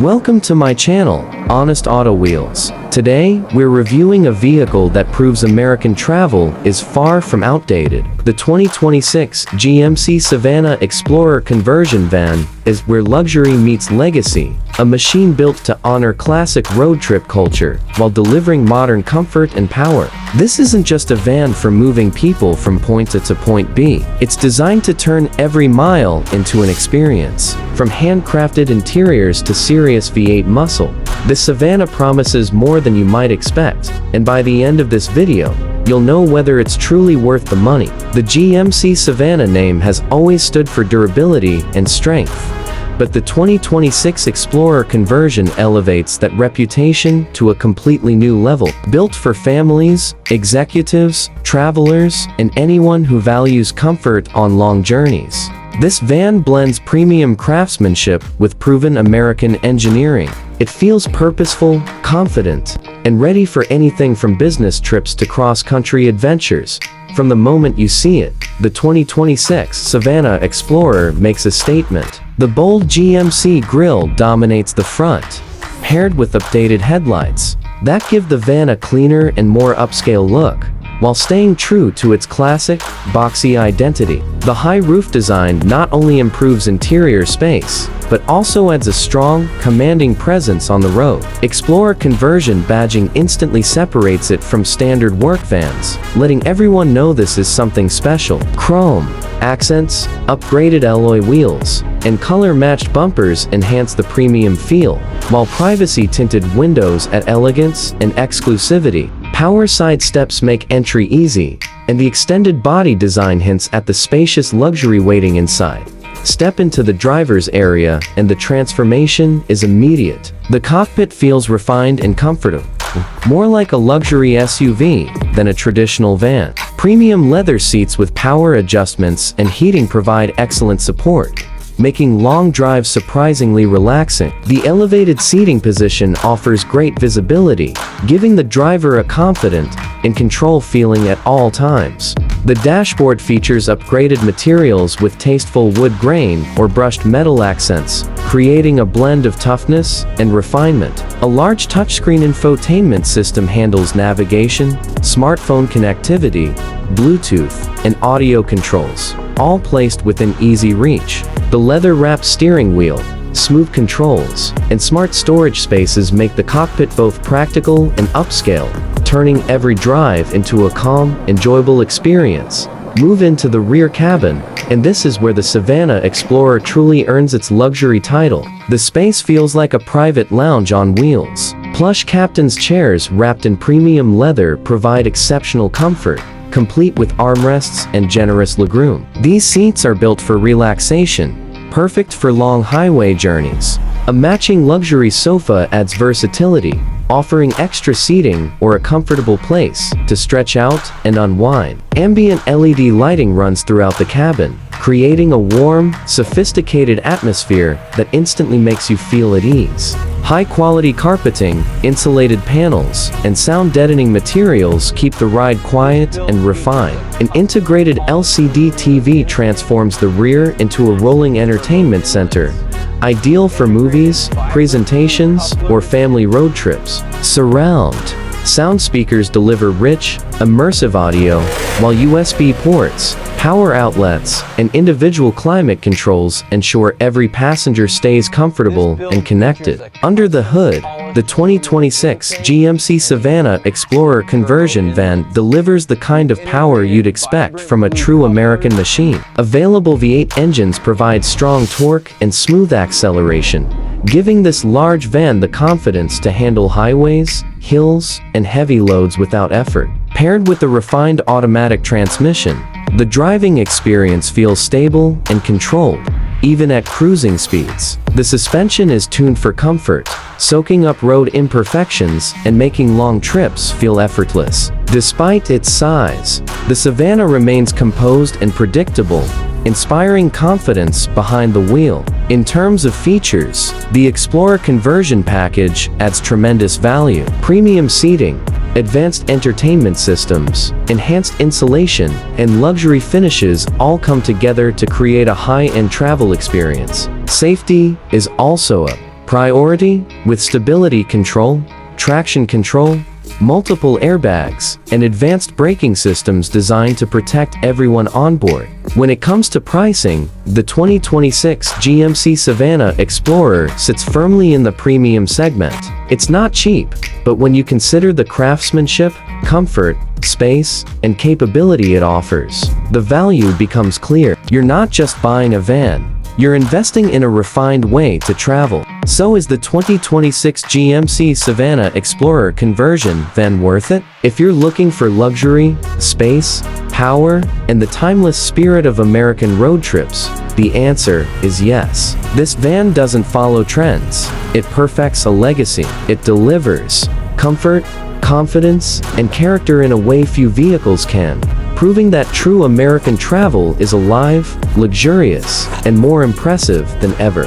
Welcome to my channel, Honest Auto Wheels. Today, we're reviewing a vehicle that proves American travel is far from outdated. The 2026 GMC Savana Explorer Conversion van is where luxury meets legacy, a machine built to honor classic road trip culture while delivering modern comfort and power. This isn't just a van for moving people from point A to point B. It's designed to turn every mile into an experience. From handcrafted interiors to serious V8 muscle, the Savana promises more than you might expect, and by the end of this video, you'll know whether it's truly worth the money. The GMC Savana name has always stood for durability and strength, but the 2026 Explorer Conversion elevates that reputation to a completely new level. Built for families, executives, travelers, and anyone who values comfort on long journeys. This van blends premium craftsmanship with proven American engineering. It feels purposeful, confident, and ready for anything from business trips to cross-country adventures. From the moment you see it, the 2026 Savana Explorer makes a statement. The bold GMC grille dominates the front, paired with updated headlights that give the van a cleaner and more upscale look, while staying true to its classic, boxy identity. The high roof design not only improves interior space, but also adds a strong, commanding presence on the road. Explorer Conversion badging instantly separates it from standard work vans, letting everyone know this is something special. Chrome accents, upgraded alloy wheels, and color-matched bumpers enhance the premium feel, while privacy-tinted windows add elegance and exclusivity. Power side steps make entry easy, and the extended body design hints at the spacious luxury waiting inside. Step into the driver's area, and the transformation is immediate. The cockpit feels refined and comfortable, more like a luxury SUV than a traditional van. Premium leather seats with power adjustments and heating provide excellent support, making long drives surprisingly relaxing. The elevated seating position offers great visibility, giving the driver a confident and control feeling at all times. The dashboard features upgraded materials with tasteful wood grain or brushed metal accents, creating a blend of toughness and refinement. A large touchscreen infotainment system handles navigation, smartphone connectivity, Bluetooth, and audio controls, all placed within easy reach. The leather-wrapped steering wheel, smooth controls, and smart storage spaces make the cockpit both practical and upscale, turning every drive into a calm, enjoyable experience. Move into the rear cabin, and this is where the Savana Explorer truly earns its luxury title. The space feels like a private lounge on wheels. Plush captain's chairs wrapped in premium leather provide exceptional comfort, complete with armrests and generous legroom. These seats are built for relaxation, perfect for long highway journeys. A matching luxury sofa adds versatility, offering extra seating or a comfortable place to stretch out and unwind. Ambient LED lighting runs throughout the cabin, creating a warm, sophisticated atmosphere that instantly makes you feel at ease. High-quality carpeting, insulated panels, and sound-deadening materials keep the ride quiet and refined. An integrated LCD TV transforms the rear into a rolling entertainment center, ideal for movies, presentations, or family road trips. Surround sound speakers deliver rich, immersive audio, while USB ports, power outlets, and individual climate controls ensure every passenger stays comfortable and connected. Under the hood, the 2026 GMC Savana Explorer Conversion van delivers the kind of power you'd expect from a true American machine. Available V8 engines provide strong torque and smooth acceleration, giving this large van the confidence to handle highways, hills, and heavy loads without effort. Paired with the refined automatic transmission, the driving experience feels stable and controlled, even at cruising speeds. The suspension is tuned for comfort, soaking up road imperfections and making long trips feel effortless. Despite its size, the Savana remains composed and predictable, inspiring confidence behind the wheel. In terms of features, the Explorer Conversion package adds tremendous value. Premium seating, advanced entertainment systems, enhanced insulation, and luxury finishes all come together to create a high-end travel experience. Safety is also a priority, with stability control, traction control, multiple airbags, and advanced braking systems designed to protect everyone on board. When it comes to pricing, the 2026 GMC Savana Explorer sits firmly in the premium segment. It's not cheap, but when you consider the craftsmanship, comfort, space, and capability it offers, the value becomes clear. You're not just buying a van, you're investing in a refined way to travel. So is the 2026 GMC Savana Explorer Conversion van worth it? If you're looking for luxury, space, power, and the timeless spirit of American road trips, the answer is yes. This van doesn't follow trends. It perfects a legacy. It delivers comfort, confidence, and character in a way few vehicles can, proving that true American travel is alive, luxurious, and more impressive than ever.